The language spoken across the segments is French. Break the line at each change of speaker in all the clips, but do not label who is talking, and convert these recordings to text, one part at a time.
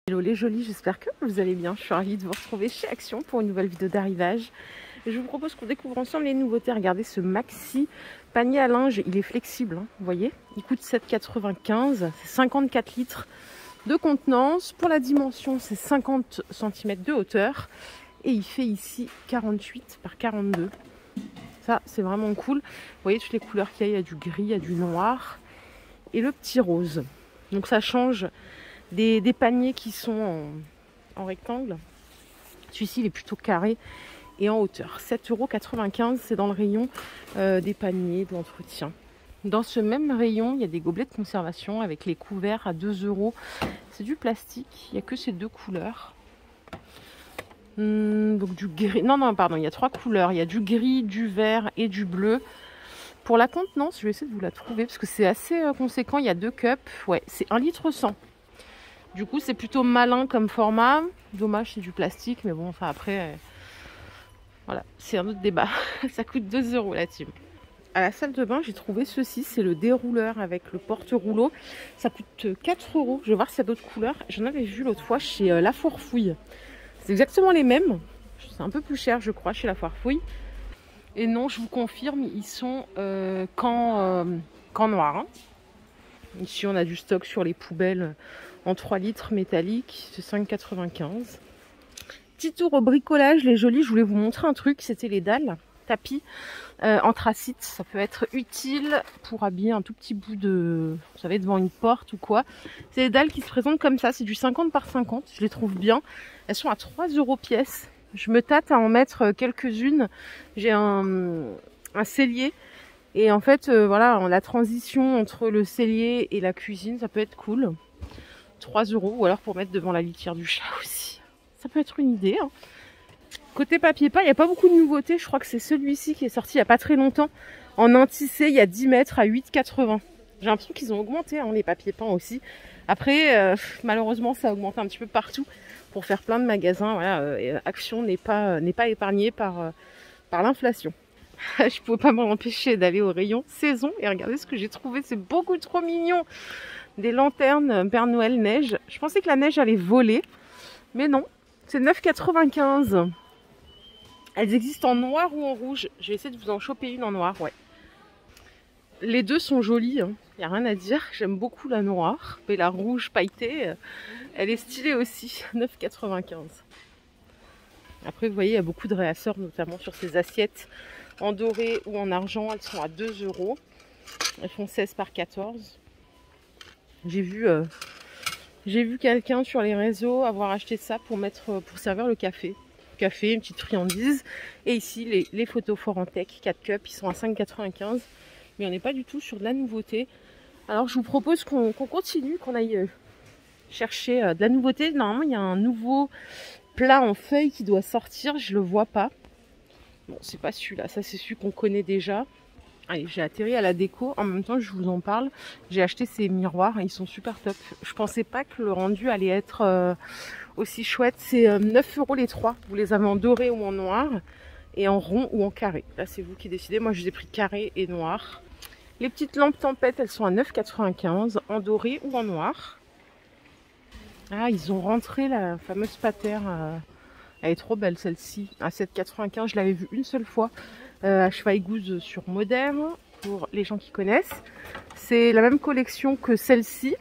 Hello les jolis, j'espère que vous allez bien. Je suis ravie de vous retrouver chez Action pour une nouvelle vidéo d'arrivage. Et je vous propose qu'on découvre ensemble les nouveautés. Regardez ce maxi panier à linge, il est flexible, hein, vous voyez. Il coûte 7,95 €, c'est 54 litres de contenance. Pour la dimension, c'est 50 cm de hauteur. Et il fait ici 48 par 42. Ça, c'est vraiment cool. Vous voyez toutes les couleurs qu'il y a, il y a du gris, il y a du noir et le petit rose. Donc ça change des paniers qui sont en rectangle. Celui-ci il est plutôt carré et en hauteur. 7,95 €, c'est dans le rayon des paniers de l'entretien. Dans ce même rayon, il y a des gobelets de conservation avec les couverts à 2 €. C'est du plastique, il n'y a que ces deux couleurs. Donc du gris, non pardon, il y a 3 couleurs, il y a du gris, du vert et du bleu. Pour la contenance, je vais essayer de vous la trouver parce que c'est assez conséquent, il y a 2 cups, ouais, c'est 1,1 litre. Du coup, c'est plutôt malin comme format. Dommage, c'est du plastique, mais bon, enfin après, voilà, c'est un autre débat. Ça coûte 2 € la team. À la salle de bain, j'ai trouvé ceci, c'est le dérouleur avec le porte-rouleau. Ça coûte 4 €. Je vais voir s'il y a d'autres couleurs. J'en avais vu l'autre fois chez La Fourfouille. C'est exactement les mêmes. C'est un peu plus cher, je crois, chez La Fourfouille. Et non, je vous confirme, ils sont qu'en noir. Hein. Ici, on a du stock sur les poubelles en 3 litres métalliques, c'est 5,95 €. Petit tour au bricolage, les jolis, je voulais vous montrer un truc, c'était les dalles, tapis anthracite. Ça peut être utile pour habiller un tout petit bout de, vous savez, devant une porte ou quoi. C'est des dalles qui se présentent comme ça, c'est du 50 par 50, je les trouve bien. Elles sont à 3 € pièce. Je me tâte à en mettre quelques-unes. J'ai un cellier. Et en fait, voilà, la transition entre le cellier et la cuisine, ça peut être cool. 3 €, ou alors pour mettre devant la litière du chat aussi. Ça peut être une idée. Hein. Côté papier peint, il n'y a pas beaucoup de nouveautés. Je crois que c'est celui-ci qui est sorti il n'y a pas très longtemps. En un tissé, il y a 10 mètres à 8,80 €. J'ai l'impression qu'ils ont augmenté hein, les papiers peints aussi. Après, malheureusement, ça a augmenté un petit peu partout pour faire plein de magasins. Voilà, Action n'est pas épargnée par l'inflation. Je pouvais pas m'empêcher d'aller au rayon saison et regardez ce que j'ai trouvé, c'est beaucoup trop mignon. Des lanternes Père Noël neige. Je pensais que la neige allait voler, mais non, c'est 9,95 €. Elles existent en noir ou en rouge. Je vais essayer de vous en choper une en noir, ouais. Les deux sont jolies, hein. Y a rien à dire. J'aime beaucoup la noire, mais la rouge pailletée, elle est stylée aussi. 9,95 €. Après, vous voyez, il y a beaucoup de réassorts, notamment sur ces assiettes en doré ou en argent. Elles sont à 2 €. Elles font 16 par 14. J'ai vu quelqu'un sur les réseaux avoir acheté ça pour servir le café. Café, une petite friandise. Et ici, les photos Forantec 4 cups, ils sont à 5,95 €. Mais on n'est pas du tout sur de la nouveauté. Alors, je vous propose qu'on continue, qu'on aille chercher de la nouveauté. Normalement, il y a un nouveau plat en feuilles qui doit sortir. Je le vois pas. Bon, c'est pas celui-là. Ça, c'est celui qu'on connaît déjà. Allez, j'ai atterri à la déco. En même temps, je vous en parle. J'ai acheté ces miroirs. Ils sont super top. Je pensais pas que le rendu allait être aussi chouette. C'est 9 € les 3. Vous les avez en doré ou en noir. Et en rond ou en carré. Là, c'est vous qui décidez. Moi, je les ai pris carré et noir. Les petites lampes tempête, elles sont à 9,95 € en doré ou en noir. Ah, ils ont rentré la fameuse patère. Elle est trop belle celle-ci. À 7,95 €, je l'avais vue une seule fois à Schweighouse sur Moderne. Pour les gens qui connaissent. C'est la même collection que celle-ci.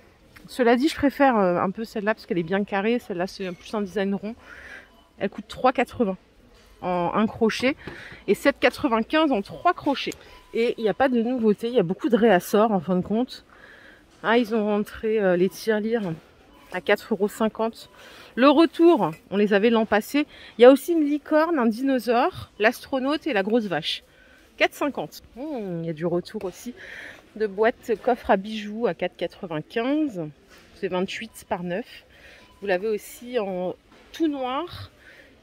Cela dit, je préfère un peu celle-là parce qu'elle est bien carrée. Celle-là, c'est plus un design rond. Elle coûte 3,80 € en un crochet et 7,95 € en 3 crochets. Et il n'y a pas de nouveauté, il y a beaucoup de réassorts en fin de compte. Ah, ils ont rentré les tirelires à 4,50 €. Le retour, on les avait l'an passé. Il y a aussi une licorne, un dinosaure, l'astronaute et la grosse vache. 4,50 €. Il y a du retour aussi de boîtes coffre à bijoux à 4,95 €. C'est 28 par 9. Vous l'avez aussi en tout noir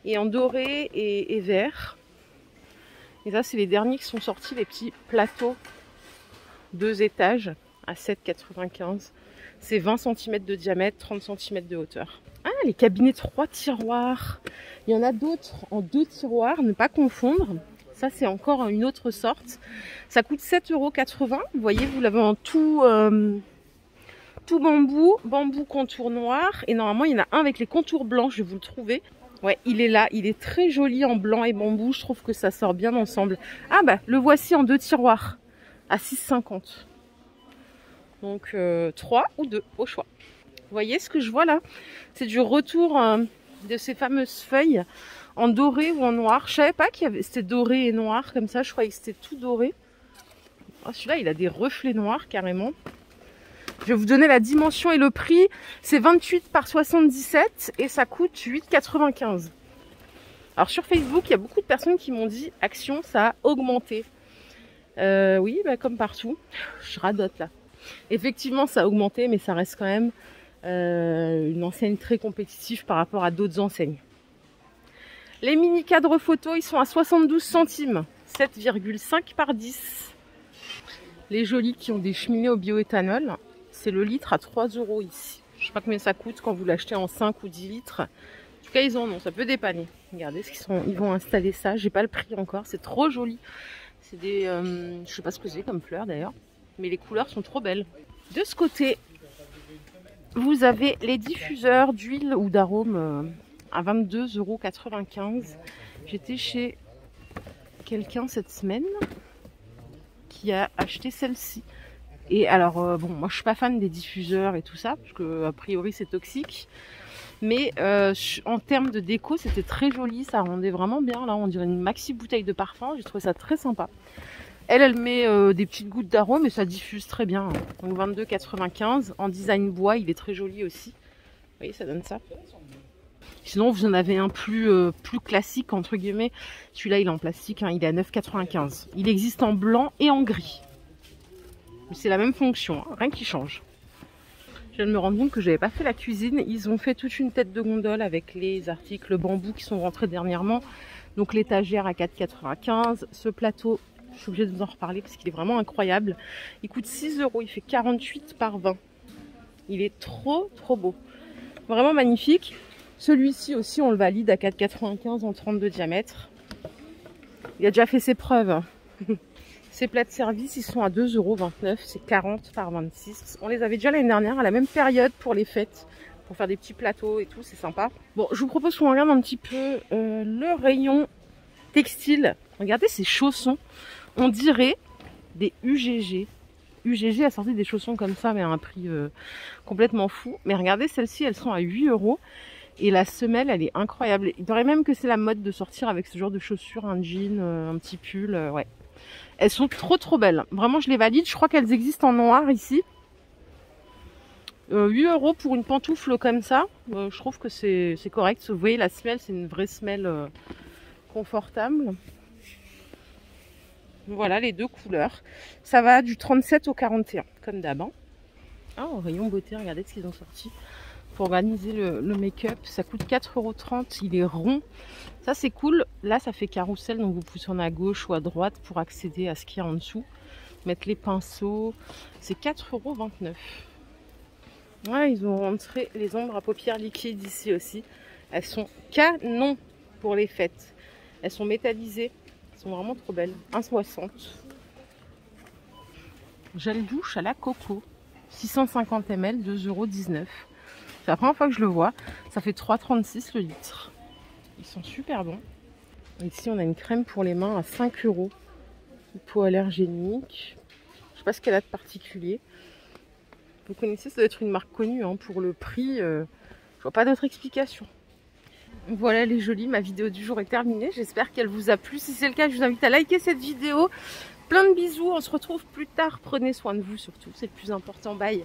et en doré et vert. Et ça, c'est les derniers qui sont sortis, les petits plateaux 2 étages à 7,95 €. C'est 20 cm de diamètre, 30 cm de hauteur. Ah, les cabinets 3 tiroirs. Il y en a d'autres en 2 tiroirs, ne pas confondre. Ça, c'est encore une autre sorte. Ça coûte 7,80 €. Vous voyez, vous l'avez en tout tout bambou, bambou contour noir. Et normalement, il y en a un avec les contours blancs, je vais vous le trouver. Ouais, il est là, il est très joli en blanc et bambou. Je trouve que ça sort bien ensemble. Ah bah, le voici en 2 tiroirs, à 6,50. Donc 3 ou 2, au choix. Vous voyez ce que je vois là? C'est du retour de ces fameuses feuilles en doré ou en noir. Je savais pas qu'il y avait, c'était doré et noir comme ça. Je croyais que c'était tout doré. Oh, celui-là, il a des reflets noirs carrément. Je vais vous donner la dimension et le prix. C'est 28 par 77 et ça coûte 8,95. Alors sur Facebook, il y a beaucoup de personnes qui m'ont dit Action, ça a augmenté. Oui, bah, comme partout. Je radote là. Effectivement, ça a augmenté, mais ça reste quand même une enseigne très compétitive par rapport à d'autres enseignes. Les mini cadres photo, ils sont à 72 centimes, 7,5 par 10. Les jolis qui ont des cheminées au bioéthanol, c'est le litre à 3 € ici. Je ne sais pas combien ça coûte quand vous l'achetez en 5 ou 10 litres. En tout cas, ils en ont, ça peut dépanner. Regardez ce qu'ils sont, ils vont installer ça. J'ai pas le prix encore, c'est trop joli. C'est des, je sais pas ce que c'est comme fleurs d'ailleurs, mais les couleurs sont trop belles. De ce côté, vous avez les diffuseurs d'huile ou d'arôme à 22,95 €. J'étais chez quelqu'un cette semaine qui a acheté celle-ci. Et alors, bon, moi je suis pas fan des diffuseurs et tout ça, parce que a priori c'est toxique. Mais en termes de déco, c'était très joli, ça rendait vraiment bien. Là, on dirait une maxi bouteille de parfum, j'ai trouvé ça très sympa. Elle met des petites gouttes d'arôme et ça diffuse très bien. Donc 22,95 en design bois, il est très joli aussi. Vous voyez, ça donne ça. Sinon, vous en avez un plus classique, entre guillemets. Celui-là, il est en plastique, hein, il est à 9,95. Il existe en blanc et en gris. C'est la même fonction, hein, rien qui change. Je viens de me rendre compte que je n'avais pas fait la cuisine. Ils ont fait toute une tête de gondole avec les articles bambou qui sont rentrés dernièrement. Donc l'étagère à 4,95. Ce plateau, je suis obligée de vous en reparler parce qu'il est vraiment incroyable. Il coûte 6 €, il fait 48 par 20. Il est trop beau. Vraiment magnifique. Celui-ci aussi, on le valide à 4,95 en 32 diamètres. Il a déjà fait ses preuves. Ces plats de service, ils sont à 2,29 €. C'est 40 par 26. On les avait déjà l'année dernière à la même période pour les fêtes. Pour faire des petits plateaux et tout, c'est sympa. Bon, je vous propose qu'on regarde un petit peu le rayon textile. Regardez ces chaussons. On dirait des UGG. UGG a sorti des chaussons comme ça, mais à un prix complètement fou. Mais regardez, celles-ci, elles sont à 8 €. Et la semelle, elle est incroyable. Il paraît même que c'est la mode de sortir avec ce genre de chaussures, un jean, un petit pull, ouais. Elles sont trop belles. Vraiment, je les valide. Je crois qu'elles existent en noir ici. 8 € pour une pantoufle comme ça. Je trouve que c'est correct. Vous voyez, la semelle, c'est une vraie semelle confortable. Voilà les deux couleurs. Ça va du 37 au 41, comme d'hab. Hein. Ah, au rayon beauté, regardez ce qu'ils ont sorti. Pour organiser le make-up, ça coûte 4,30 €. Il est rond. Ça, c'est cool. Là, ça fait carrousel, donc vous pouvez tourner à gauche ou à droite pour accéder à ce qu'il y a en dessous. Mettre les pinceaux. C'est 4,29 €. Ouais, ils ont rentré les ombres à paupières liquides ici aussi. Elles sont canon pour les fêtes. Elles sont métallisées. Elles sont vraiment trop belles. 1,60 €. Gel douche à la coco. 650 ml, 2,19 €. C'est la première fois que je le vois. Ça fait 3,36 € le litre. Ils sont super bons. Ici, on a une crème pour les mains à 5 €. Hypoallergénique. Je sais pas ce qu'elle a de particulier. Vous connaissez, ça doit être une marque connue. Hein. Pour le prix, je vois pas d'autre explication. Voilà les jolis, ma vidéo du jour est terminée. J'espère qu'elle vous a plu. Si c'est le cas, je vous invite à liker cette vidéo. Plein de bisous. On se retrouve plus tard. Prenez soin de vous surtout. C'est le plus important. Bye.